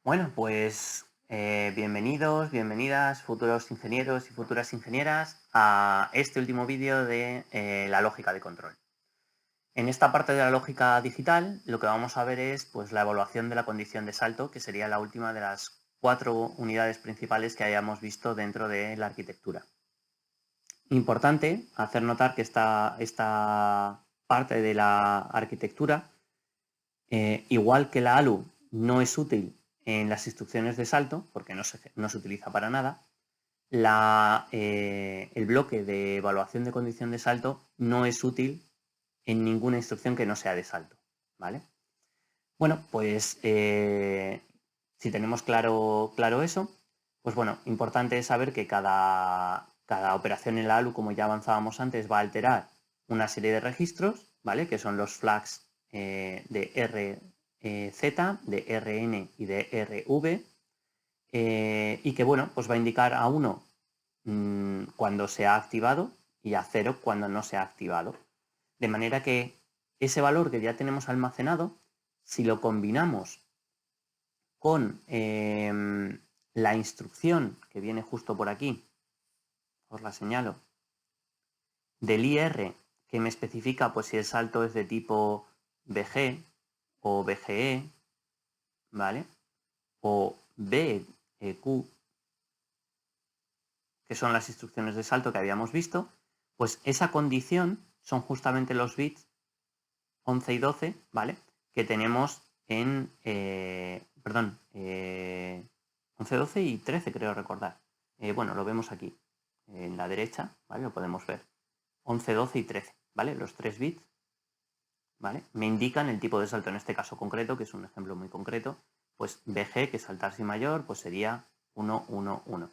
Bueno, pues bienvenidos, bienvenidas, futuros ingenieros y futuras ingenieras, a este último vídeo de la lógica de control. En esta parte de la lógica digital, lo que vamos a ver es pues, la evaluación de la condición de salto, que sería la última de las 4 unidades principales que hayamos visto dentro de la arquitectura. Importante hacer notar que esta parte de la arquitectura, igual que la ALU, no es útil en las instrucciones de salto, porque no se utiliza para nada. El bloque de evaluación de condición de salto no es útil en ninguna instrucción que no sea de salto, ¿vale? Bueno, pues si tenemos claro eso, pues bueno, importante es saber que cada operación en la ALU, como ya avanzábamos antes, va a alterar una serie de registros, ¿vale? Que son los flags de RZ, de RN y de RV, y que, bueno, pues va a indicar a 1 cuando se ha activado y a 0 cuando no se ha activado. De manera que ese valor que ya tenemos almacenado, si lo combinamos con la instrucción que viene justo por aquí, os la señalo, del IR, que me especifica pues, si el salto es de tipo BG o BGE, ¿vale? O BEQ, que son las instrucciones de salto que habíamos visto, pues esa condición son justamente los bits 11 y 12, ¿vale? Que tenemos en, 11, 12 y 13 creo recordar. Bueno, lo vemos aquí, en la derecha, ¿vale? Lo podemos ver. 11, 12 y 13, ¿vale? Los 3 bits, ¿vale? Me indican el tipo de salto en este caso concreto, que es un ejemplo muy concreto. Pues BG, que es saltar si mayor, pues sería 1, 1, 1,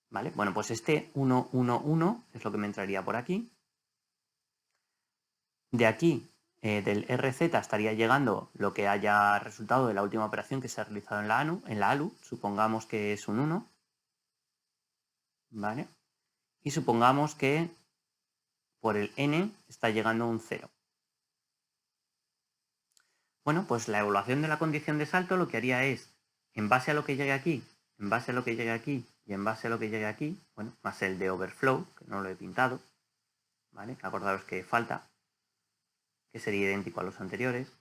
¿vale? Bueno, pues este 1, 1, 1 es lo que me entraría por aquí. De aquí, del RZ, estaría llegando lo que haya resultado de la última operación que se ha realizado en la ALU. Supongamos que es un 1, ¿vale? Y supongamos que por el N está llegando un 0. Bueno, pues la evaluación de la condición de salto lo que haría es, en base a lo que llegue aquí, en base a lo que llegue aquí y en base a lo que llegue aquí, bueno, más el de overflow, que no lo he pintado, ¿vale? Acordaros que falta, que sería idéntico a los anteriores,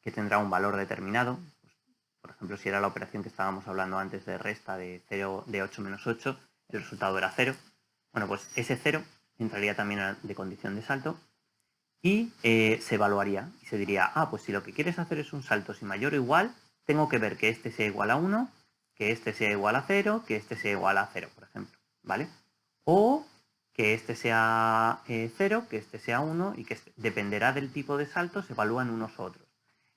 que tendrá un valor determinado. Pues, por ejemplo, si era la operación que estábamos hablando antes de resta de 0, de 8 menos 8, el resultado era 0. Bueno, pues ese 0 entraría también de condición de salto y se evaluaría y se diría, pues si lo que quieres hacer es un salto si mayor o igual, tengo que ver que este sea igual a 1, que este sea igual a 0, que este sea igual a 0, por ejemplo, ¿vale? O que este sea 0, que este sea 1 y que dependerá del tipo de salto, se evalúan unos u otros.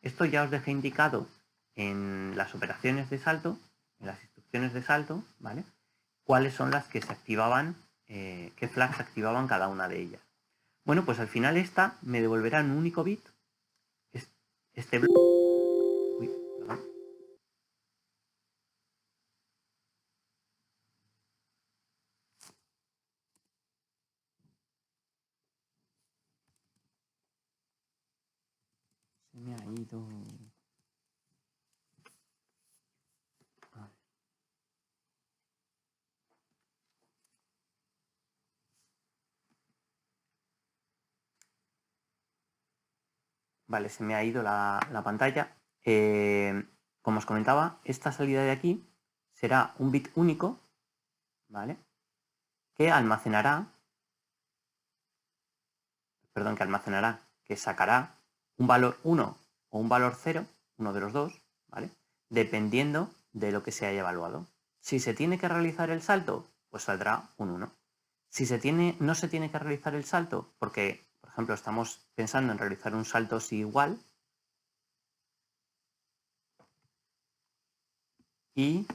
Esto ya os dejé indicado en las operaciones de salto, en las instrucciones de salto, ¿vale? Cuáles son las que se activaban, qué flags activaban cada una de ellas. Bueno, pues al final esta me devolverá un único bit, este bloque. Uy, perdón. Se me ha ido. Vale, se me ha ido la pantalla. Como os comentaba, esta salida de aquí será un bit único, ¿vale? Que que sacará un valor 1 o un valor 0, uno de los dos, ¿vale? Dependiendo de lo que se haya evaluado. Si se tiene que realizar el salto, pues saldrá un 1. Si no se tiene que realizar el salto, porque, por ejemplo, estamos pensando en realizar un salto si igual, y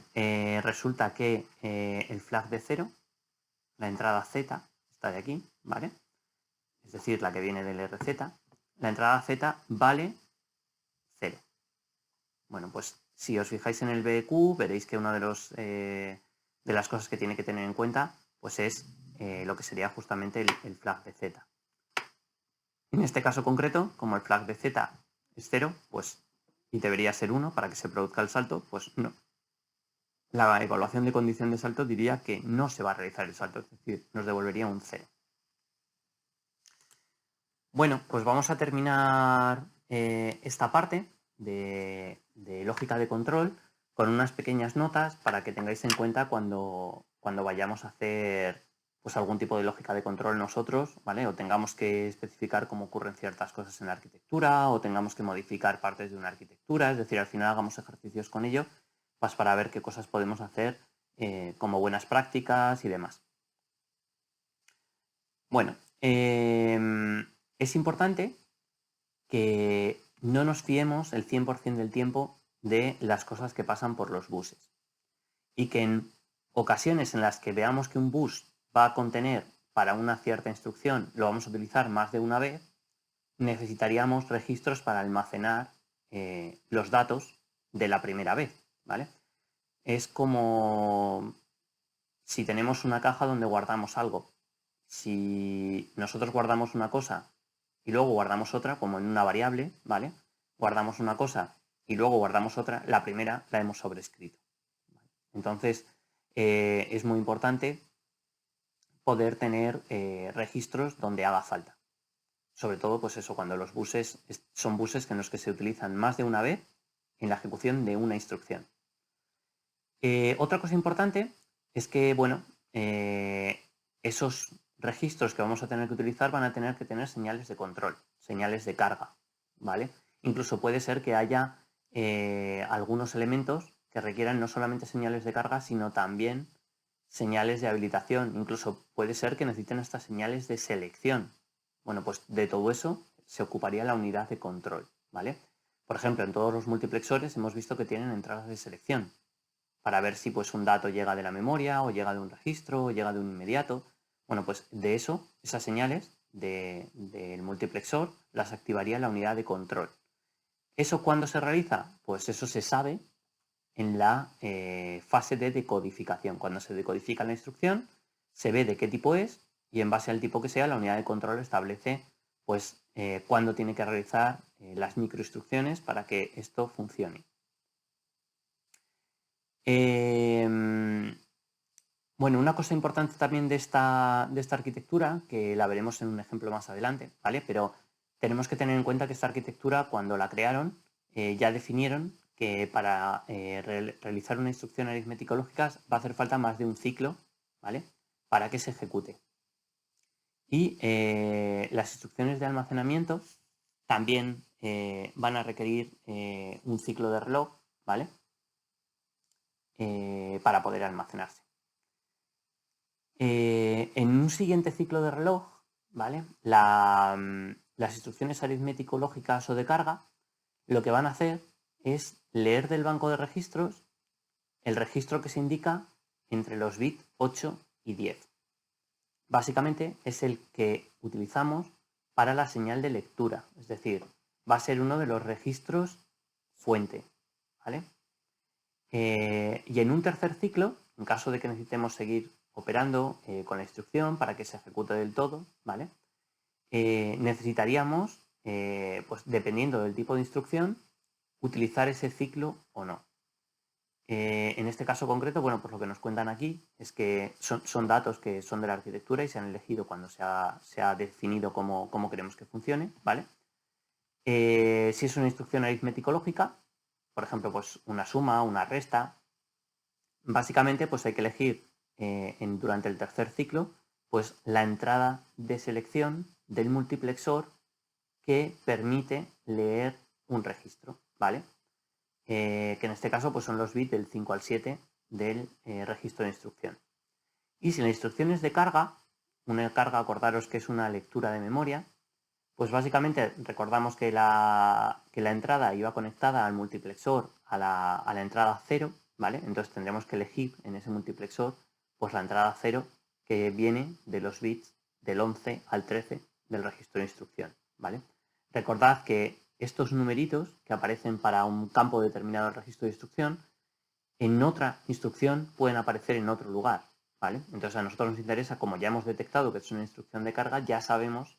resulta que el flag de 0, la entrada Z, está de aquí, ¿vale? Es decir, la que viene del RZ, la entrada Z vale 0. Bueno, pues si os fijáis en el BQ, veréis que una de las cosas que tiene que tener en cuenta pues es lo que sería justamente el flag de Z. En este caso concreto, como el flag de Z es 0, pues y debería ser 1 para que se produzca el salto, pues no. La evaluación de condición de salto diría que no se va a realizar el salto, es decir, nos devolvería un 0. Bueno, pues vamos a terminar esta parte de lógica de control con unas pequeñas notas para que tengáis en cuenta cuando vayamos a hacer pues algún tipo de lógica de control nosotros, ¿vale? O tengamos que especificar cómo ocurren ciertas cosas en la arquitectura, o tengamos que modificar partes de una arquitectura, es decir, al final hagamos ejercicios con ello, pues para ver qué cosas podemos hacer como buenas prácticas y demás. Bueno, es importante que no nos fiemos el 100% del tiempo de las cosas que pasan por los buses. Y que en ocasiones en las que veamos que un bus va a contener para una cierta instrucción, lo vamos a utilizar más de una vez, necesitaríamos registros para almacenar los datos de la primera vez, ¿vale? Es como si tenemos una caja donde guardamos algo. Si nosotros guardamos una cosa y luego guardamos otra, como en una variable, ¿vale? Guardamos una cosa y luego guardamos otra, la primera la hemos sobrescrito. Entonces, es muy importante poder tener registros donde haga falta. Sobre todo, pues eso, cuando los buses son buses en los que se utilizan más de una vez en la ejecución de una instrucción. Otra cosa importante es que, bueno, esos registros que vamos a tener que utilizar van a tener que tener señales de control, señales de carga, ¿vale? Incluso puede ser que haya algunos elementos que requieran no solamente señales de carga, sino también señales de habilitación. Incluso puede ser que necesiten estas señales de selección. Bueno, pues de todo eso se ocuparía la unidad de control, ¿vale? Por ejemplo, en todos los multiplexores hemos visto que tienen entradas de selección para ver si pues, un dato llega de la memoria o llega de un registro o llega de un inmediato. Bueno, pues de eso, esas señales del multiplexor las activaría la unidad de control. ¿Eso cuándo se realiza? Pues eso se sabe en la fase de decodificación. Cuando se decodifica la instrucción, se ve de qué tipo es y en base al tipo que sea, la unidad de control establece pues, cuándo tiene que realizar las microinstrucciones para que esto funcione. Bueno, una cosa importante también de esta arquitectura, que la veremos en un ejemplo más adelante, ¿vale? Pero tenemos que tener en cuenta que esta arquitectura, cuando la crearon, ya definieron que para realizar una instrucción aritmética lógica va a hacer falta más de un ciclo, ¿vale? Para que se ejecute. Y las instrucciones de almacenamiento también van a requerir un ciclo de reloj, ¿vale? Para poder almacenarse. En un siguiente ciclo de reloj, ¿vale? Las instrucciones aritmético-lógicas o de carga lo que van a hacer es leer del banco de registros el registro que se indica entre los bits 8 y 10. Básicamente es el que utilizamos para la señal de lectura, es decir, va a ser uno de los registros fuente, ¿vale? Y en un tercer ciclo, en caso de que necesitemos seguir operando con la instrucción para que se ejecute del todo, ¿vale? Necesitaríamos, pues dependiendo del tipo de instrucción, utilizar ese ciclo o no. En este caso concreto, bueno, pues lo que nos cuentan aquí es que son datos que son de la arquitectura y se han elegido cuando se ha definido cómo queremos que funcione, ¿vale? Si es una instrucción aritmético-lógica, por ejemplo, pues una suma, una resta, básicamente pues hay que elegir durante el tercer ciclo pues la entrada de selección del multiplexor que permite leer un registro, ¿vale? Que en este caso pues son los bits del 5 al 7 del registro de instrucción. Y si la instrucción es de carga, una carga, acordaros que es una lectura de memoria, pues básicamente recordamos que la entrada iba conectada al multiplexor a la entrada 0, ¿vale? Entonces tendremos que elegir en ese multiplexor pues la entrada 0 que viene de los bits del 11 al 13 del registro de instrucción, ¿vale? Recordad que estos numeritos que aparecen para un campo determinado del registro de instrucción, en otra instrucción pueden aparecer en otro lugar, ¿vale? Entonces a nosotros nos interesa, como ya hemos detectado que es una instrucción de carga, ya sabemos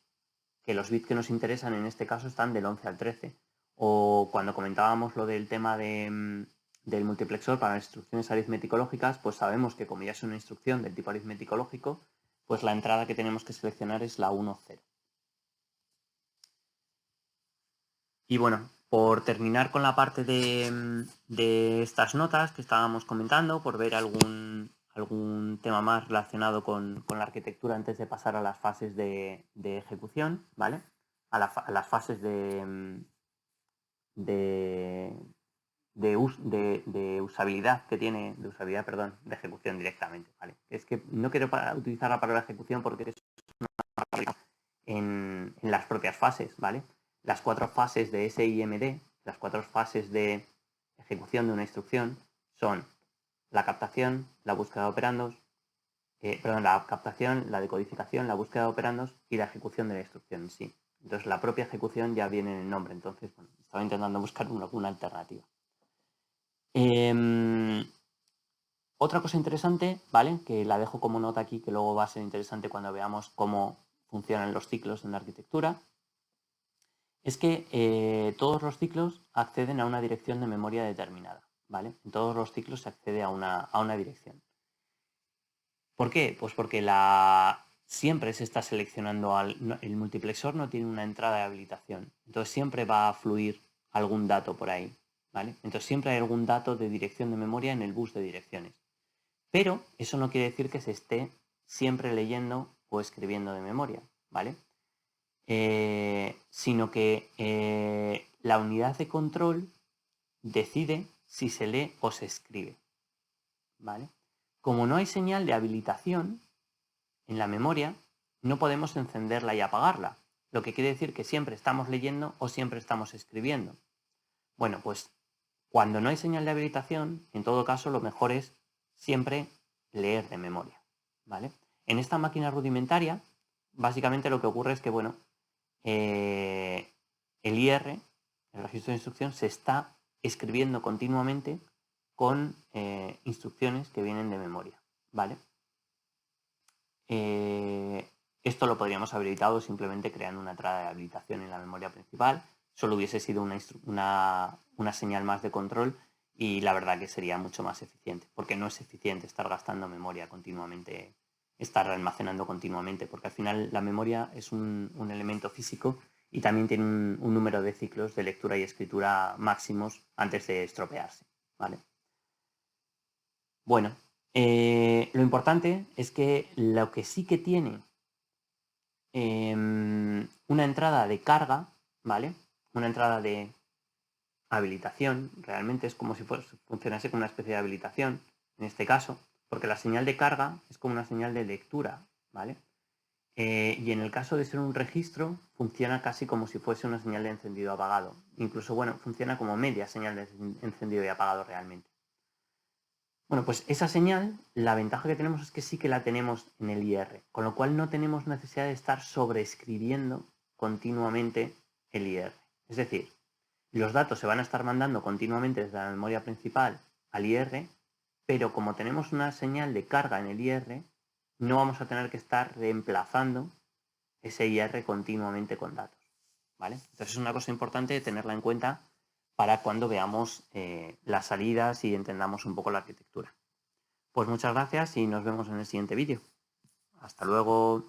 que los bits que nos interesan en este caso están del 11 al 13. O cuando comentábamos lo del tema del multiplexor para las instrucciones aritmético-lógicas, pues sabemos que como ya es una instrucción del tipo aritmético-lógico, pues la entrada que tenemos que seleccionar es la 1, 0. Y bueno, por terminar con la parte de estas notas que estábamos comentando, por ver algún tema más relacionado con la arquitectura antes de pasar a las fases de ejecución, ¿vale? A las fases de usabilidad que tiene, de ejecución directamente, ¿vale? Es que no quiero utilizar la palabra ejecución porque es una palabra en las propias fases, ¿vale? Las 4 fases de SIMD, las 4 fases de ejecución de una instrucción son la captación, la búsqueda de operandos, la captación, la decodificación, la búsqueda de operandos y la ejecución de la instrucción en sí. Entonces la propia ejecución ya viene en el nombre, entonces bueno, estaba intentando buscar una alternativa. Otra cosa interesante, ¿vale? Que la dejo como nota aquí, que luego va a ser interesante cuando veamos cómo funcionan los ciclos en la arquitectura, es que todos los ciclos acceden a una dirección de memoria determinada, ¿vale? En todos los ciclos se accede a una dirección. ¿Por qué? Pues porque siempre se está seleccionando, el multiplexor no tiene una entrada de habilitación, entonces siempre va a fluir algún dato por ahí, ¿vale? Entonces siempre hay algún dato de dirección de memoria en el bus de direcciones. Pero eso no quiere decir que se esté siempre leyendo o escribiendo de memoria, ¿vale? Sino que la unidad de control decide si se lee o se escribe, ¿vale? Como no hay señal de habilitación en la memoria, no podemos encenderla y apagarla, lo que quiere decir que siempre estamos leyendo o siempre estamos escribiendo. Bueno, pues cuando no hay señal de habilitación, en todo caso lo mejor es siempre leer de memoria, ¿vale? En esta máquina rudimentaria, básicamente lo que ocurre es que, bueno, el IR, el registro de instrucción, se está escribiendo continuamente con instrucciones que vienen de memoria, ¿vale? Esto lo podríamos haber evitado simplemente creando una entrada de habilitación en la memoria principal. Solo hubiese sido una señal más de control y la verdad que sería mucho más eficiente, porque no es eficiente estar gastando memoria continuamente, estar almacenando continuamente, porque al final la memoria es un elemento físico y también tiene un número de ciclos de lectura y escritura máximos antes de estropearse, ¿vale? Bueno, lo importante es que lo que sí que tiene una entrada de carga, ¿vale? Una entrada de habilitación, realmente es como si funcionase como una especie de habilitación, en este caso, porque la señal de carga es como una señal de lectura, ¿vale? Y en el caso de ser un registro, funciona casi como si fuese una señal de encendido-apagado. Incluso, bueno, funciona como media señal de encendido y apagado realmente. Bueno, pues esa señal, la ventaja que tenemos es que sí que la tenemos en el IR, con lo cual no tenemos necesidad de estar sobreescribiendo continuamente el IR. Es decir, los datos se van a estar mandando continuamente desde la memoria principal al IR, pero como tenemos una señal de carga en el IR, no vamos a tener que estar reemplazando ese IR continuamente con datos, ¿vale? Entonces es una cosa importante tenerla en cuenta para cuando veamos las salidas y entendamos un poco la arquitectura. Pues muchas gracias y nos vemos en el siguiente vídeo. Hasta luego.